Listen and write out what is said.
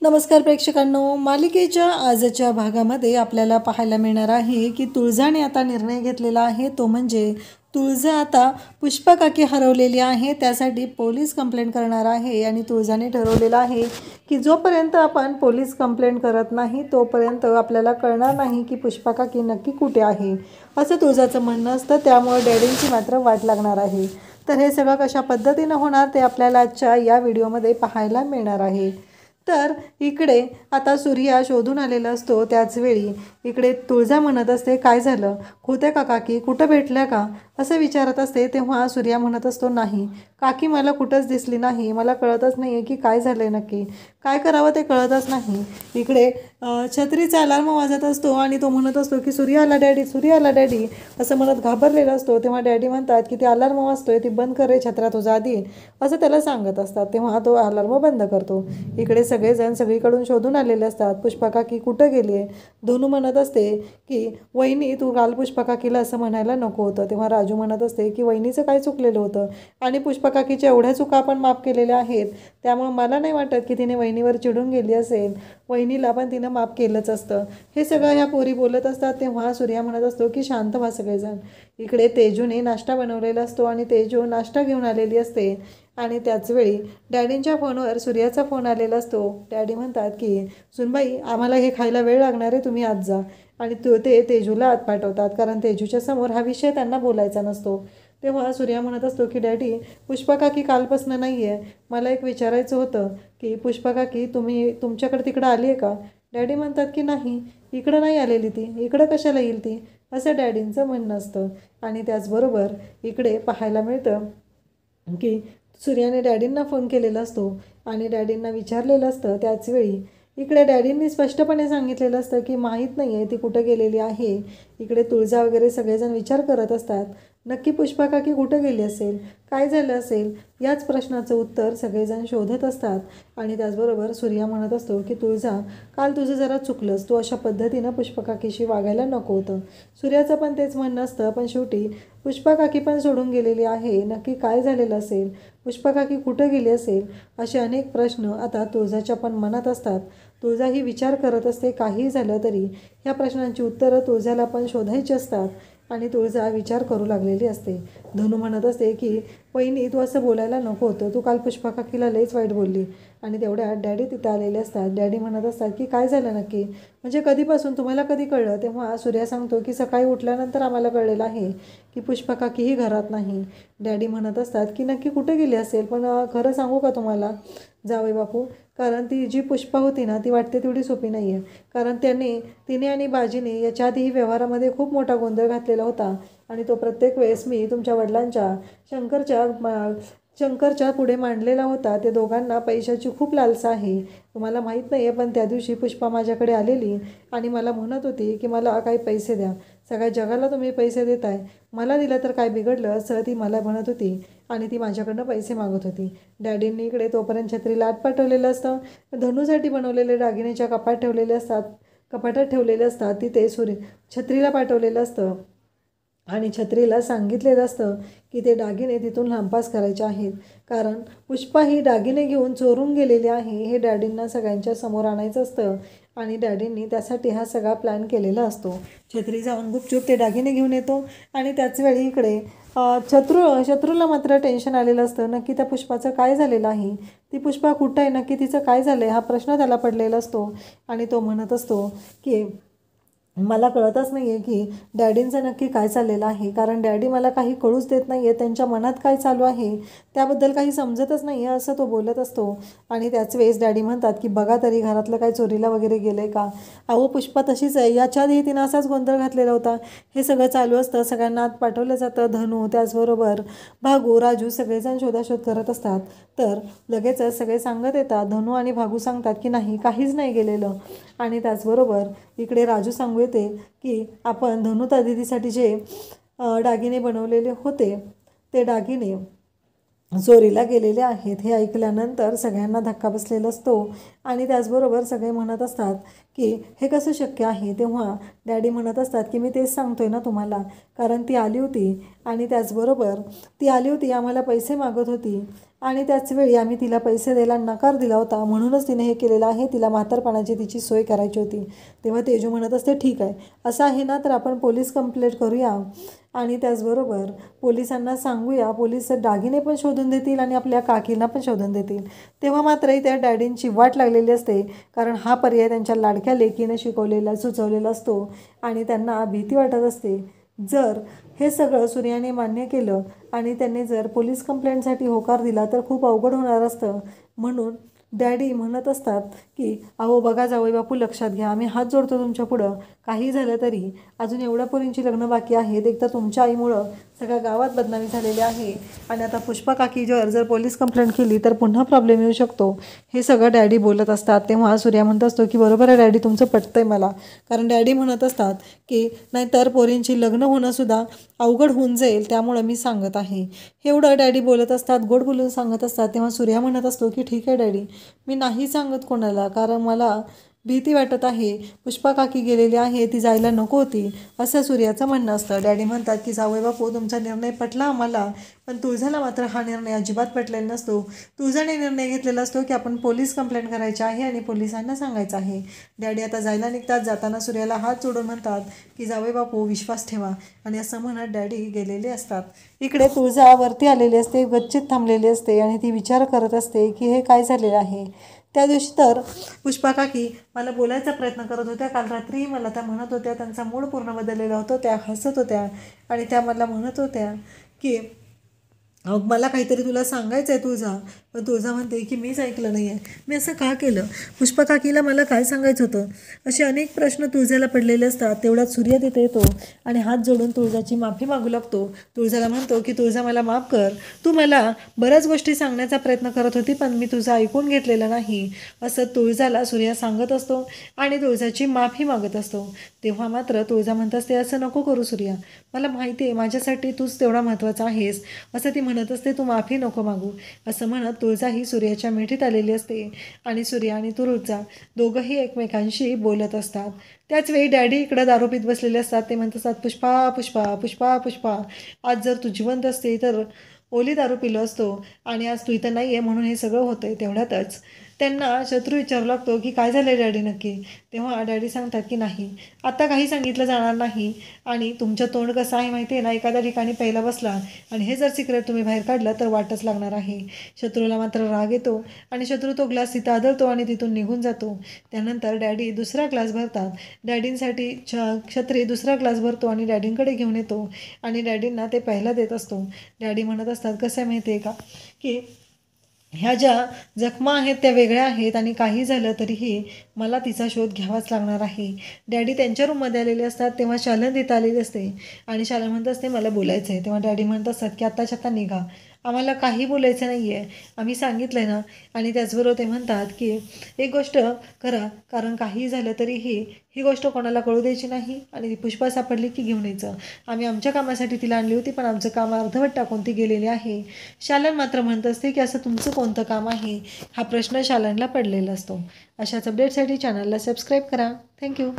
नमस्कार प्रेक्षकांनो, मालिकेच्या आजच्या भागामध्ये आपल्याला पाहायला मिळणार आहे की तुळजाने आता निर्णय घेतलेला आहे, तो म्हणजे तुळजा आता पुष्पा काकी हरवलेली आहे त्यासाठी पोलीस कंप्लेंट करणार आहे। आणि तुळजाने ठरवलेलं आहे की जोपर्यंत आपण पोलीस कंप्लेंट करत नाही तोपर्यंत आपल्याला कळणार नाही की पुष्पा काकी नक्की कुठे आहे, असं तुळजाचं म्हणणं असतं। त्यामुळे डॅडींची मात्र वाट लागणार आहे। तर हे सगळं कशा पद्धतीनं होणार ते आपल्याला आजच्या या व्हिडिओमध्ये पाहायला मिळणार आहे। तर इकडे आता सूर्या शोधून आलेला असतो, त्याच वेळी इकडे तुळजा म्हणत असते, काय झालं, होत्या का काकी, कुठं भेटल्या का, असं विचारत असते। तेव्हा सूर्या म्हणत असतो, नाही काकी मला कुठंच दिसली नाही, मला कळतच नाही आहे की काय झालंय, नक्की काय करावं ते कळतच नाही। इकडे छत्रीचा अलार्म वाजत असतो आणि तो म्हणत असतो की सूर्या आला डॅडी, सूर्या आला डॅडी, असं म्हणत घाबरलेला असतो। तेव्हा डॅडी म्हणतात की ते अलार्म वाजतोय, ती बंद कर रे छत्रा तुझा आधी, असं त्याला सांगत असतात। तेव्हा तो अलार्म बंद करतो। इकडे सगळेजण सगळीकडून शोधून आलेले असतात, पुष्पा काकी कुठं गेली आहे। धनू म्हणत असते की वहिनी तू काल पुष्पा काकीला असं म्हणायला नको होतं। तेव्हा राजू म्हणत असते की वहिनीचं काय चुकलेलं होतं आणि पुष्पा काकीच्या एवढ्या चुका आपण माफ केलेल्या आहेत, त्यामुळे मला नाही वाटत की तिने वहिनीवर चिडून गेली असेल, वहिनीला पण तिनं माफ केलंच असतं। हे सगळं ह्या पोरी बोलत असतात। तेव्हा सूर्या म्हणत असतो की शांत व्हा सगळेजण। इकडे तेजूने नाश्ता बनवलेला असतो आणि तेजू नाश्ता घेऊन आलेली असते आणि त्याचवेळी डॅडींच्या फोनवर सूर्याचा फोन आलेला असतो। डॅडी म्हणतात की सुनबाई आम्हाला हे खायला वेळ लागणार आहे, तुम्ही आज जा, आणि ते तेजूला आत पाठवतात कारण तेजूच्या समोर हा विषय त्यांना बोलायचा नसतो। तेव्हा सूर्या म्हणत असतो की डॅडी पुष्पा काकी कालपासून नाही आहे, मला एक विचारायचं होतं की पुष्पा काकी तुमच्याकडे तिकडं आली आहे का। डॅडी म्हणतात की नाही, इकडं नाही आलेली ती, इकडं कशाला येईल ती, असं डॅडींचं म्हणणं असतं। आणि त्याचबरोबर इकडे पाहायला मिळतं की सूर्याने डॅडींना फोन केलेला असतो आणि डॅडींना विचारलेलं असतं। त्याचवेळी इकडे डॅडींनी स्पष्टपणे सांगितलेलं असतं की माहीत नाही आहे ती कुठं गेलेली आहे। इकडे तुळजा वगैरे सगळेजण विचार करत असतात, नक्की पुष्पा काकी कुठं गेली असेल, काय झालं असेल, याच प्रश्नाचं उत्तर सगळेजण शोधत असतात। आणि त्याचबरोबर सूर्या म्हणत असतो की तुळजा काल तुझं जरा चुकलंस, तू अशा पद्धतीनं पुष्पा काकीशी वागायला नको होतं। सूर्याचं पण तेच म्हणणं असतं, पण शेवटी पुष्पा काकी पण सोडून गेलेली आहे, नक्की काय झालेलं असेल, पुष्पा काकी कुठं गेली असेल, असे अनेक प्रश्न आता तुळजाच्या पण मनात असतात। तुळजा ही विचार करत असते, काही झालं तरी ह्या प्रश्नांची उत्तरं तुळजाला पण शोधायची असतात आणि तुळजा विचार करू लागलेली असते। धनू म्हणत असते की वहिनी तू असं बोलायला नको होतं, तू काल पुष्पा काकीला लईच वाईट बोलली। आणि तेवढ्यात डॅडी तिथं आलेले असतात। डॅडी म्हणत असतात की काय झालं नक्की, म्हणजे कधीपासून, तुम्हाला कधी कळलं। तेव्हा सूर्या सांगतो की सकाळी उठल्यानंतर आम्हाला कळलेलं आहे की पुष्पा काकीही घरात नाही। डॅडी म्हणत असतात की नक्की कुठे गेली असेल, पण खरं सांगू का तुम्हाला जावई बापू, कारण ती जी पुष्पा होती ना ती वाटते तेवढी सोपी नाही आहे, कारण तिने आणि बाजीने याच्या आधीही व्यवहारामध्ये खूप मोठा गोंधळ घातलेला होता आणि तो प्रत्येक वेळेस मी तुमच्या वडिलांच्या शंकरच्या पुढे मांडलेला होता। ते दोघांना पैशाची खूप लालसा आहे, तुम्हाला माहीत नाही आहे, पण त्या दिवशी पुष्पा माझ्याकडे आलेली आणि मला म्हणत होती की मला काही पैसे द्या, सगळ्या जगाला तुम्ही पैसे देताय, मला दिलं तर काय बिघडलं, असं ती मला म्हणत होती आणि ती माझ्याकडनं पैसे मागत होती। डॅडींनी इकडे तोपर्यंत छत्रीला आत पाठवलेलं असतं। धनूसाठी बनवलेले दागिनेच्या कपाटात ठेवलेले असतात, तिथे छत्रीला पाठवलेलं असतं आणि छत्रीला सांगितलेलं असतं की ते दागिने तिथून लांबपास करायचे आहेत, कारण पुष्पा ही दागिने घेऊन चोरून गेलेली आहे, हे डॅडींना सगळ्यांच्या समोर आणायचं असतं आणि डॅडींनी त्यासाठी हा सगळा प्लॅन केलेला असतो। छत्री जाऊन गुपचूप ते दागिने घेऊन येतो आणि त्याचवेळी इकडे शत्रूला मात्र टेन्शन आलेलं असतं, नक्की त्या पुष्पाचं काय झालेलं आहे, ती पुष्पा कुठं आहे, नक्की तिचं काय झालं आहे, हा प्रश्न त्याला पडलेला असतो। आणि तो म्हणत असतो की मला कळतच नाही आहे की डॅडींचं नक्की काय चाललेलं आहे, कारण डॅडी मला काही कळूच देत नाही आहे, त्यांच्या मनात काय चालू आहे त्याबद्दल काही समजतच नाही आहे, असं तो बोलत असतो। आणि त्याच वेळेस डॅडी म्हणतात की बघा तरी घरातलं काय चोरीला वगैरे गेलं आहे का, अहो पुष्पा तशीच आहे, याच्या आधी तिनं असाच गोंधळ घातलेला होता। हे सगळं चालू असतं, सगळ्यांना आत पाठवलं जातं। धनू त्याचबरोबर भागू राजू सगळेजण शोधाशोध करत असतात। तर लगेचच सगळे सांगत येतात, धनू आणि भागू सांगतात की नाही काहीच नाही गेलेलं। आणि त्याचबरोबर इकडे राजू सांगू येते की आपण धनू दीदीसाठी जे दागिने बनवलेले होते ते दागिने चोरीला गेलेले आहेत। हे ऐकल्यानंतर सगळ्यांना धक्का बसलेला असतो आणि त्याचबरोबर सगळे म्हणत असतात की हे कसं शक्य आहे। तेव्हा डॅडी म्हणत असतात की मी तेच सांगतोय ना तुम्हाला, कारण ती आली होती आणि त्याचबरोबर ती आली होती, आम्हाला पैसे मागत होती आणि त्याचवेळी आम्ही तिला पैसे द्यायला नकार दिला होता, म्हणूनच तिने हे केलेलं आहे, तिला म्हातारपणाची तिची सोय करायची होती. तेव्हा तेजू म्हणत असते, ठीक आहे, असं आहे ना तर आपण पोलीस कंप्लेंट करूया आणि त्याचबरोबर पोलिसांना सांगूया, पोलीस दागिने पण शोधून देतील आणि आपल्या काकींना पण शोधून देतील. तेव्हा मात्र त्या डॅडींची वाट लागलेली असते, कारण हा पर्याय त्यांच्या लाडक्या लेकीने सुचवलेला असतो आणि त्यांना भीती वाटत असते. जर हे सगळं सूर्याने मान्य केलं आणि त्यांनी जर पोलीस कंप्लेंटसाठी होकार दिला तर खूप अवघड होणार असतं. म्हणून डॅडी म्हणत असतात की अहो बघा जावई बापू, लक्षात घ्या, आम्ही हात जोडतो तुमच्या पुढं, काही झालं तरी अजून एवढ्या पोरींची लग्न बाकी आहेत, एक तर तुमच्या आईमुळं सगळ्या गावात बदनामी झालेली आहे आणि आता पुष्पा काकी जर पोलीस कंप्लेंट केली तर पुन्हा प्रॉब्लेम येऊ शकतो. हे सगळं डॅडी बोलत असतात. तेव्हा सूर्या म्हणत असतो की बरोबर आहे डॅडी, तुमचं पटतंय मला, कारण डॅडी म्हणत असतात की नाहीतर पोरींची लग्न होणंसुद्धा अवघड होऊन जाईल, त्यामुळं मी सांगत आहे. एवढं डॅडी बोलत असतात, गोड बोलून सांगत असतात. तेव्हा सूर्या म्हणत असतो की ठीक आहे डॅडी, मी नाही सांगत कोणाला, कारण मला भीती वाटत आहे, पुष्पा काकी गेलेली आहे, ती जायला नको होती, असं सूर्याचं म्हणणं असतं. डॅडी म्हणतात की जावई बापू, तुमचा निर्णय पटला आम्हाला, पण तुळजाला मात्र हा निर्णय अजिबात पटलेला नसतो. तुळजाने निर्णय घेतलेला असतो की आपण पोलीस कंप्लेंट करायची आहे आणि पोलिसांना सांगायचं आहे. डॅडी आता जायला निघतात. जाताना सूर्याला हात जोडून म्हणतात की जावई बापू, विश्वास ठेवा, आणि असं म्हणत डॅडी गेलेले असतात. इकडे तुळजा वरती आलेली असते, गच्चीत थांबलेली असते आणि ती विचार करत असते की हे काय झालेलं आहे. त्या दिवशी तर पुष्पा काकी मला बोलायचा प्रयत्न करत होत्या, काल रात्रीही मला त्या म्हणत होत्या, त्यांचा मूड पूर्ण बदललेला होता, त्या हसत होत्या आणि त्या मला म्हणत होत्या की मला काहीतरी तुला सांगायचं आहे तुळजा, पण तुळजा म्हणते की मीच ऐकलं नाही आहे, मी असं का केलं, पुष्पा काकीला मला काय सांगायचं होतं, असे अनेक प्रश्न तुळजाला पडलेले असतात. तेवढ्यात सूर्य तिथे येतो आणि हात जोडून तुळजाची माफी मागू लागतो. तुळजाला म्हणतो की तुळजा मला माफ कर, तू मला बऱ्याच गोष्टी सांगण्याचा प्रयत्न करत होती पण मी तुझं ऐकून घेतलेलं नाही, असं तुळजाला सूर्य सांगत असतो आणि तुळजाची माफी मागत असतो. तेव्हा मात्र तुळजा म्हणत असते, असं नको करू सूर्या, मला माहिती आहे माझ्यासाठी तूच तेवढा महत्त्वाचा आहेस, असं ती म्हणत असते, तू माफी नको मागू, असं म्हणत तुळजा ही सूर्याच्या मिठीत आलेली असते आणि सूर्य आणि तुळजा दोघंही एकमेकांशी बोलत असतात. त्याचवेळी डॅडी इकडं दारू पीत बसलेले असतात. ते म्हणत असतात, पुष्पा पुष्पा पुष्पा पुष्पा, आज जर तू जिवंत असते तर ओली दारू पिलो असतो आणि आज तू इथं नाही आहे म्हणून हे सगळं होतं आहे. तेवढ्यातच त्यांना शत्रू विचारू लागतो की काय झालं डॅडी नक्की. तेव्हा डॅडी सांगतात की नाही, आता काही सांगितलं जाणार नाही आणि तुमचं तोंड कसं आहे माहिती आहे ना, एखाद्या ठिकाणी पहिला बसला आणि हे जर सिक्रेट तुम्ही बाहेर काढलं तर वाटच लागणार आहे. शत्रूला मात्र राग येतो आणि शत्रू तो ग्लास तिथं आदळतो आणि तिथून निघून जातो. त्यानंतर डॅडी दुसरा ग्लास भरतात, डॅडींसाठी छत्री दुसरा ग्लास भरतो आणि डॅडींकडे घेऊन येतो आणि डॅडींना ते पहिला देत असतो. डॅडी म्हणत असतात, कसं आहे माहिती आहे का, की ह्या ज्या जखमा आहेत त्या वेगळ्या आहेत आणि काही झालं तरीही मला तिचा शोध घ्यावाच लागणार आहे. डॅडी त्यांच्या रूममध्ये आलेले असतात. तेव्हा शालन तिथं आलेली असते आणि शालन म्हणत असते, मला बोलायचं आहे. तेव्हा डॅडी म्हणत असतात की आत्ताच्या आता निघा, आम्हाला काही बोलायचं नाही आहे, आम्ही सांगितलं आहे ना. आणि त्याचबरोबर ते म्हणतात की एक गोष्ट करा, कारण काही झालं तरीही ही गोष्ट कोणाला कळू द्यायची नाही आणि ती पुष्पा सापडली की घेऊन यायचं. आम्ही आमच्या कामासाठी तिला आणली होती पण आमचं काम अर्धवट टाकून ती गेलेली आहे. शालन मात्र म्हणत असते की असं तुमचं कोणतं काम आहे, हा प्रश्न शालनला पडलेला असतो. अशाच अपडेटसाठी चॅनलला सबस्क्राईब करा. थँक्यू.